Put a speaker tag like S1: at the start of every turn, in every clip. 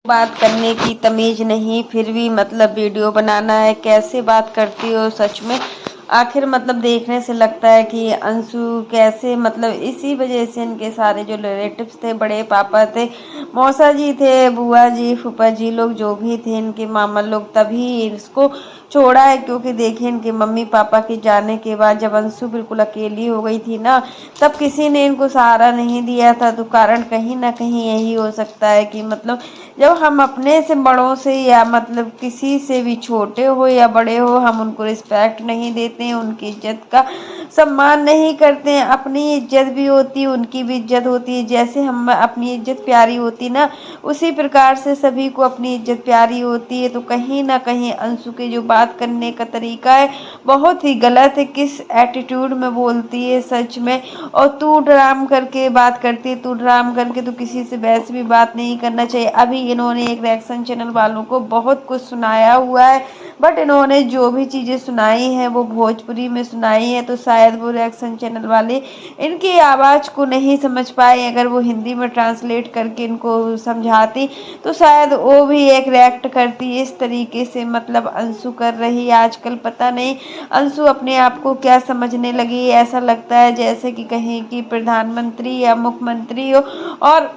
S1: बात करने की तमीज नहीं, फिर भी मतलब वीडियो बनाना है। कैसे बात करती हो सच में। आखिर मतलब देखने से लगता है कि अंशु कैसे मतलब इसी वजह से इनके सारे जो रिलेटिव्स थे, बड़े पापा थे, मौसा जी थे, बुआ जी, फूफा जी लोग जो भी थे, इनके मामा लोग, तभी इसको छोड़ा है। क्योंकि देखिए इनके मम्मी पापा के जाने के बाद जब अंशु बिल्कुल अकेली हो गई थी ना, तब किसी ने इनको सहारा नहीं दिया था। तो कारण कहीं ना कहीं यही हो सकता है कि मतलब जब हम अपने से बड़ों से या मतलब किसी से भी, छोटे हो या बड़े हो, हम उनको रिस्पेक्ट नहीं देते हैं, उनकी इज्जत का सम्मान नहीं करते हैं। अपनी इज्जत भी होती है, उनकी भी इज्जत होती है। जैसे हम अपनी इज्जत प्यारी होती ना, उसी प्रकार से सभी को अपनी इज्जत प्यारी होती है। तो कहीं ना कहीं अंशु के जो बात करने का तरीका है बहुत ही गलत है। किस एटीट्यूड में बोलती है सच में। और तू ड्राम करके बात करती है, तू ड्राम करके तो किसी से वैसे भी बात नहीं करना चाहिए। अभी इन्होंने एक रिएक्शन चैनल वालों को बहुत कुछ सुनाया हुआ है, बट इन्होंने जो भी चीज़ें सुनाई हैं वो भोजपुरी में सुनाई है। तो शायद वो रिएक्शन चैनल वाले इनकी आवाज़ को नहीं समझ पाए। अगर वो हिंदी में ट्रांसलेट करके इनको समझाती तो शायद वो भी एक रिएक्ट करती। इस तरीके से मतलब अंशु कर रही है आजकल। पता नहीं अंशु अपने आप को क्या समझने लगी। ऐसा लगता है जैसे कि कहीं की प्रधानमंत्री या मुख्यमंत्री हो। और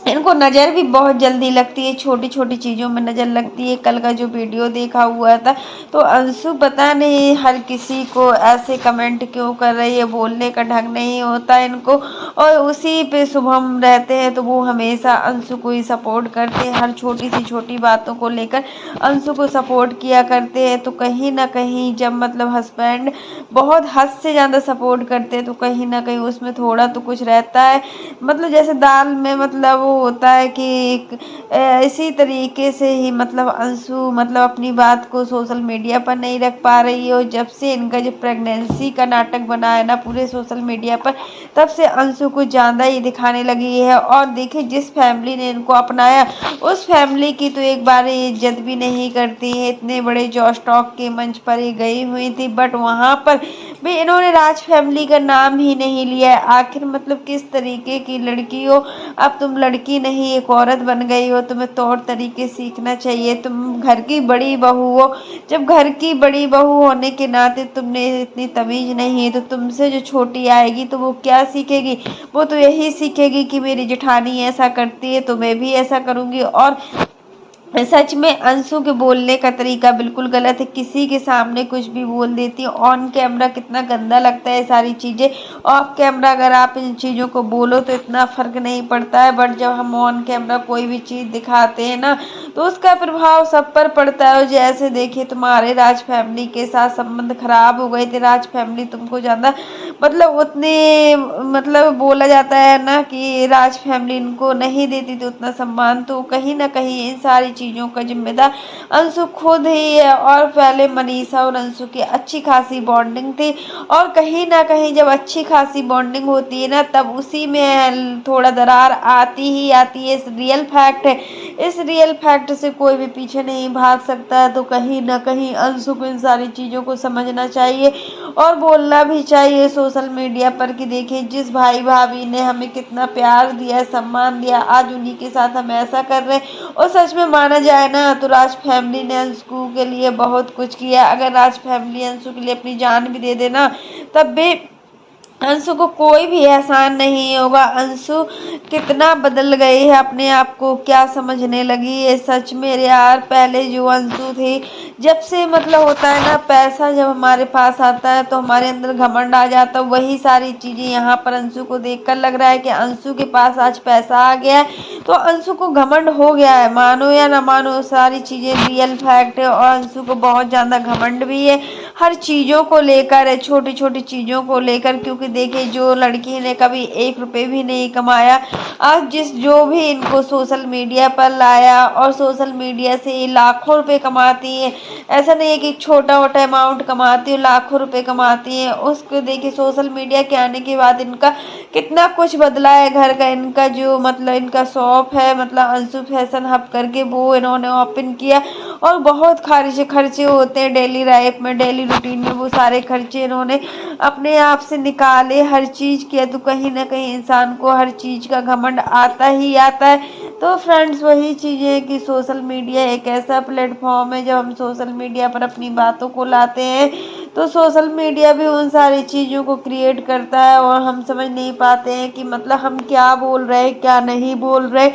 S1: इनको नज़र भी बहुत जल्दी लगती है, छोटी छोटी चीज़ों में नज़र लगती है। कल का जो वीडियो देखा हुआ था, तो अंशु पता नहीं हर किसी को ऐसे कमेंट क्यों कर रही है। बोलने का ढंग नहीं होता इनको, और उसी पे शुभम रहते हैं तो वो हमेशा अंशु को ही सपोर्ट करते हैं। हर छोटी सी छोटी बातों को लेकर अंशु को सपोर्ट किया करते हैं। तो कहीं ना कहीं जब मतलब हस्बैंड बहुत हद से ज़्यादा सपोर्ट करते हैं तो कहीं ना कहीं उसमें थोड़ा तो कुछ रहता है। मतलब जैसे दाल में मतलब वो होता है कि इसी तरीके से ही मतलब अंशु मतलब अपनी बात को सोशल मीडिया पर नहीं रख पा रही है। जब से इनका जो प्रेगनेंसी का नाटक बना है ना पूरे सोशल मीडिया पर, तब से अंशु को ज़्यादा ही दिखाने लगी है। और देखिए जिस फैमिली ने इनको अपनाया, उस फैमिली की तो एक बार इज्जत भी नहीं करती है। इतने बड़े जॉस टॉक के मंच पर ये गई हुई थी, बट वहाँ पर भी इन्होंने राज फैमिली का नाम ही नहीं लिया है। आखिर मतलब किस तरीके की लड़की हो। अब तुम लड़की नहीं एक औरत बन गई हो, तुम्हें तौर तरीके सीखना चाहिए। तुम घर की बड़ी बहू हो, जब घर की बड़ी बहू होने के नाते तुमने इतनी तमीज नहीं है, तो तुमसे जो छोटी आएगी तो वो क्या सीखेगी। वो तो यही सीखेगी कि मेरी जेठानी ऐसा करती है तो मैं भी ऐसा करूँगी। और सच में अंशु के बोलने का तरीका बिल्कुल गलत है। किसी के सामने कुछ भी बोल देती है। ऑन कैमरा कितना गंदा लगता है सारी चीज़ें। ऑफ कैमरा अगर आप इन चीज़ों को बोलो तो इतना फ़र्क नहीं पड़ता है, बट जब हम ऑन कैमरा कोई भी चीज़ दिखाते हैं ना, तो उसका प्रभाव सब पर पड़ता है। और जैसे देखिए तुम्हारे राज फैमिली के साथ संबंध खराब हो गए थे। राज फैमिली तुमको ज़्यादा मतलब उतने मतलब बोला जाता है ना कि राज फैमिली इनको नहीं देती थी उतना सम्मान। तो कहीं ना कहीं इन सारी चीज़ों का जिम्मेदार अंशु खुद ही है। और पहले मनीषा और अंशु की अच्छी खासी बॉन्डिंग थी, और कहीं ना कहीं जब अच्छी खासी बॉन्डिंग होती है ना, तब उसी में थोड़ा दरार आती ही आती है। इस रियल फैक्ट है। इस रियल फैक्ट से कोई भी पीछे नहीं भाग सकता है। तो कहीं ना कहीं अंशु को इन सारी चीज़ों को समझना चाहिए और बोलना भी चाहिए सोशल मीडिया पर कि देखिए जिस भाई भाभी ने हमें कितना प्यार दिया, सम्मान दिया, आज उन्हीं के साथ हम ऐसा कर रहे हैं। और सच में माना जाए ना तो राज फैमिली ने अंशु के लिए बहुत कुछ किया। अगर राज फैमिली अंशु के लिए अपनी जान भी दे देना, तब भी अंशु को कोई भी एहसान नहीं होगा। अंशु कितना बदल गई है, अपने आप को क्या समझने लगी है सच में यार। पहले जो अंशु थी, जब से मतलब होता है ना पैसा जब हमारे पास आता है तो हमारे अंदर घमंड आ जाता है। वही सारी चीज़ें यहाँ पर अंशु को देखकर लग रहा है कि अंशु के पास आज पैसा आ गया है तो अंशु को घमंड हो गया है। मानो या ना मानो सारी चीज़ें रियल फैक्ट है। और अंशु को बहुत ज़्यादा घमंड भी है हर चीज़ों को लेकर है, छोटी छोटी चीज़ों को लेकर। क्योंकि देखिए जो लड़की ने कभी 1 रुपये भी नहीं कमाया, आज जिस जो भी इनको सोशल मीडिया पर लाया और सोशल मीडिया से लाखों रुपए कमाती है। ऐसा नहीं है कि छोटा मोटा अमाउंट कमाती है, लाखों रुपए कमाती है। उसको देखिए सोशल मीडिया के आने के बाद इनका कितना कुछ बदला है। घर का इनका जो मतलब इनका शॉप है मतलब अंशु फैशन हब करके वो इन्होंने ओपन किया, और बहुत खर्चे खर्चे होते हैं डेली लाइफ में, डेली रूटीन में, वो सारे खर्चे इन्होंने अपने आप से निकाले, हर चीज़ किया। तो कहीं ना कहीं इंसान को हर चीज़ का घमंड आता ही आता है। तो फ्रेंड्स वही चीज़ें हैं कि सोशल मीडिया एक ऐसा प्लेटफॉर्म है, जब हम सोशल मीडिया पर अपनी बातों को लाते हैं तो सोशल मीडिया भी उन सारी चीज़ों को क्रिएट करता है और हम समझ नहीं पाते हैं कि मतलब हम क्या बोल रहे हैं क्या नहीं बोल रहे।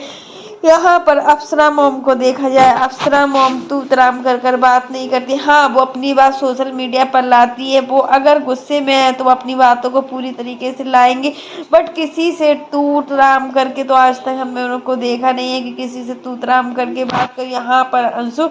S1: यहाँ पर अप्सरा मॉम को देखा जाए, अप्सरा मॉम तू तराम कर बात नहीं करती। हाँ, वो अपनी बात सोशल मीडिया पर लाती है, वो अगर गुस्से में है तो वो अपनी बातों को पूरी तरीके से लाएंगे, बट किसी से तू तराम करके तो आज तक हमने उनको देखा नहीं है कि किसी से तू तराम करके बात कर। यहाँ पर अंशु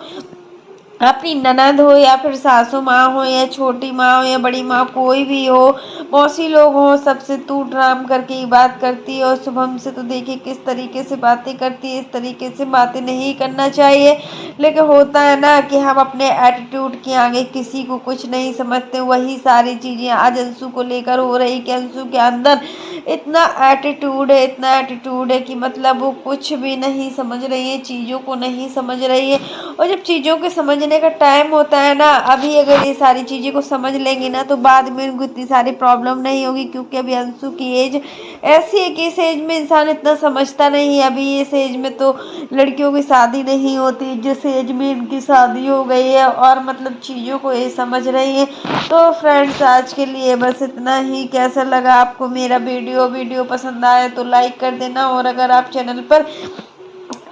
S1: अपनी ननद हो या फिर सासू माँ हो या छोटी माँ हो या बड़ी माँ, कोई भी हो, मौसी लोग हो, सबसे तू ड्राम करके ही बात करती है। और शुभम से तो देखिए किस तरीके से बातें करती है, इस तरीके से बातें नहीं करना चाहिए। लेकिन होता है ना कि हम अपने एटीट्यूड के आगे किसी को कुछ नहीं समझते। वही सारी चीज़ें आज अंशु को लेकर हो रही कि अंशु के अंदर इतना एटीट्यूड है, इतना एटीट्यूड है कि मतलब वो कुछ भी नहीं समझ रही है, चीज़ों को नहीं समझ रही है। और जब चीज़ों के समझने का टाइम होता है ना, अभी अगर ये सारी चीज़ें को समझ लेंगी ना तो बाद में उनको इतनी सारी प्रॉब्लम नहीं होगी। क्योंकि अभी अंशु की एज ऐसी है कि इस एज में इंसान इतना समझता नहीं है। अभी इस एज में तो लड़कियों की शादी नहीं होती, जिस एज में इनकी शादी हो गई है और मतलब चीज़ों को ये समझ रही है। तो फ्रेंड्स आज के लिए बस इतना ही। कैसा लगा आपको मेरा वीडियो पसंद आए तो लाइक कर देना, और अगर आप चैनल पर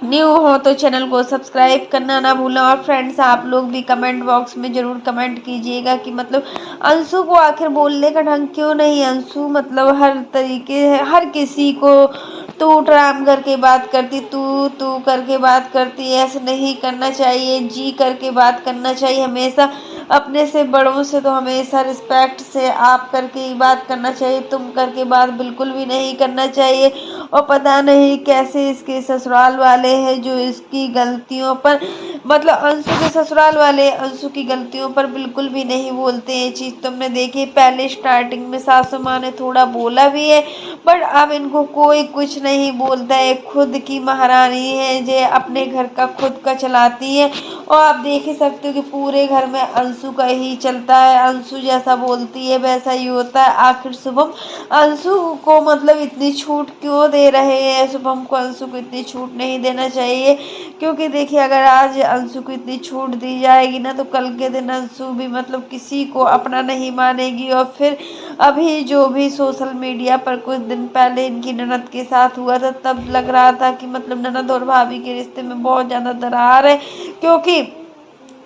S1: न्यू हो तो चैनल को सब्सक्राइब करना ना भूलना। और फ्रेंड्स आप लोग भी कमेंट बॉक्स में ज़रूर कमेंट कीजिएगा कि मतलब अंशु को आखिर बोलने का ढंग क्यों नहीं। अंशु मतलब हर तरीके हर किसी को तू ट्राम करके बात करती, तू करके बात करती है। ऐसे नहीं करना चाहिए, जी करके बात करना चाहिए हमेशा। अपने से बड़ों से तो हमेशा रिस्पेक्ट से आप करके ही बात करना चाहिए, तुम करके बात बिल्कुल भी नहीं करना चाहिए। और पता नहीं कैसे इसके ससुराल वाले हैं जो इसकी गलतियों पर मतलब अंशु के ससुराल वाले अंशु की गलतियों पर बिल्कुल भी नहीं बोलते हैं। चीज़ तुमने देखी, पहले स्टार्टिंग में सासू माँ ने थोड़ा बोला भी है, बट अब इनको कोई कुछ नहीं बोलता है। खुद की महारानी है जो अपने घर का खुद का चलाती है। और आप देख ही सकते हो कि पूरे घर में अंशु का ही चलता है, अंशु जैसा बोलती है वैसा ही होता है। आखिर शुभम अंशु को मतलब इतनी छूट क्यों दे रहे हैं। शुभम को अंशु को इतनी छूट नहीं देना चाहिए, क्योंकि देखिए अगर आज अंशु को इतनी छूट दी जाएगी ना तो कल के दिन अंशु भी मतलब किसी को अपना नहीं मानेगी। और फिर अभी जो भी सोशल मीडिया पर कुछ दिन पहले इनकी ननद के साथ हुआ था, तब लग रहा था कि मतलब ननद और भाभी के रिश्ते में बहुत ज़्यादा दरार है, क्योंकि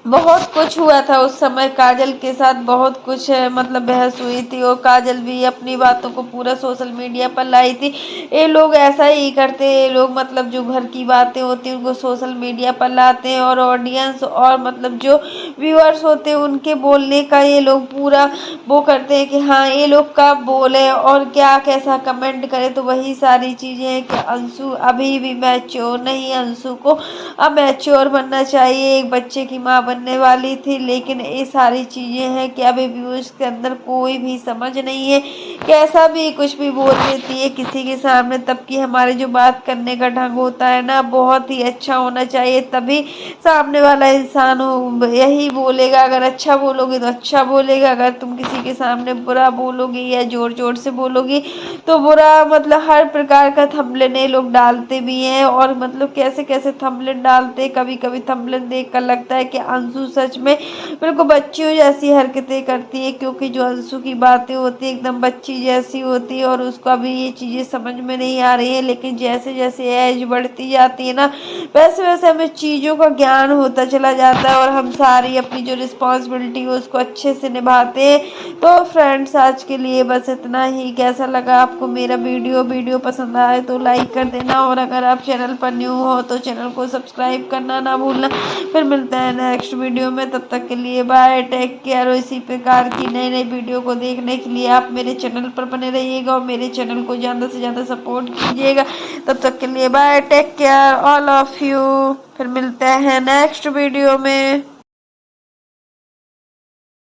S1: बहुत कुछ हुआ था उस समय। काजल के साथ बहुत कुछ मतलब बहस हुई थी और काजल भी अपनी बातों को पूरा सोशल मीडिया पर लाई थी। ये लोग ऐसा ही करते हैं, ये लोग मतलब जो घर की बातें होती हैं उनको सोशल मीडिया पर लाते हैं और ऑडियंस और मतलब जो व्यूअर्स होते हैं उनके बोलने का ये लोग पूरा वो करते हैं कि हाँ ये लोग कब बोले और क्या कैसा कमेंट करे। तो वही सारी चीज़ें हैं कि अंशु अभी भी मैच्योर नहीं, अंशु को अब मैच्योर बनना चाहिए। एक बच्चे की माँ बनने वाली थी, लेकिन ये सारी चीज़ें हैं कि अभी भी उसके अंदर कोई भी समझ नहीं है, कैसा भी कुछ भी बोल देती है किसी के सामने। तब कि हमारे जो बात करने का ढंग होता है ना बहुत ही अच्छा होना चाहिए, तभी सामने वाला इंसान हो यही बोलेगा। अगर अच्छा बोलोगे तो अच्छा बोलेगा, अगर तुम किसी के सामने बुरा बोलोगी या जोर जोर से बोलोगी तो बुरा मतलब हर प्रकार का थंबनेल ये लोग डालते भी हैं। और मतलब कैसे कैसे थंबनेल डालते, कभी कभी थंबनेल देख कर लगता है कि अंशु सच में बिल्कुल बच्चियों जैसी हरकतें करती है, क्योंकि जो अंशु की बातें होती है एकदम बच्ची जैसी होती है और उसको अभी ये चीज़ें समझ में नहीं आ रही है। लेकिन जैसे जैसे एज बढ़ती जाती है ना वैसे वैसे हमें चीज़ों का ज्ञान होता चला जाता है और हम सारी अपनी जो रिस्पॉन्सिबिलिटी है उसको अच्छे से निभाते हैं। तो फ्रेंड्स आज के लिए बस इतना ही। कैसा लगा आपको मेरा वीडियो पसंद आए तो लाइक कर देना, और अगर आप चैनल पर न्यू हो तो चैनल को सब्सक्राइब करना ना भूलना। फिर मिलते हैं नेक्स्ट वीडियो में, तब तक के लिए बाय, टेक केयर। और इसी प्रकार की नई नई वीडियो को देखने के लिए आप मेरे चैनल पर बने रहिएगा और मेरे चैनल को ज़्यादा से ज़्यादा सपोर्ट कीजिएगा। तब तक के लिए bye, take care all of you. फिर मिलते हैं नेक्स्ट वीडियो में।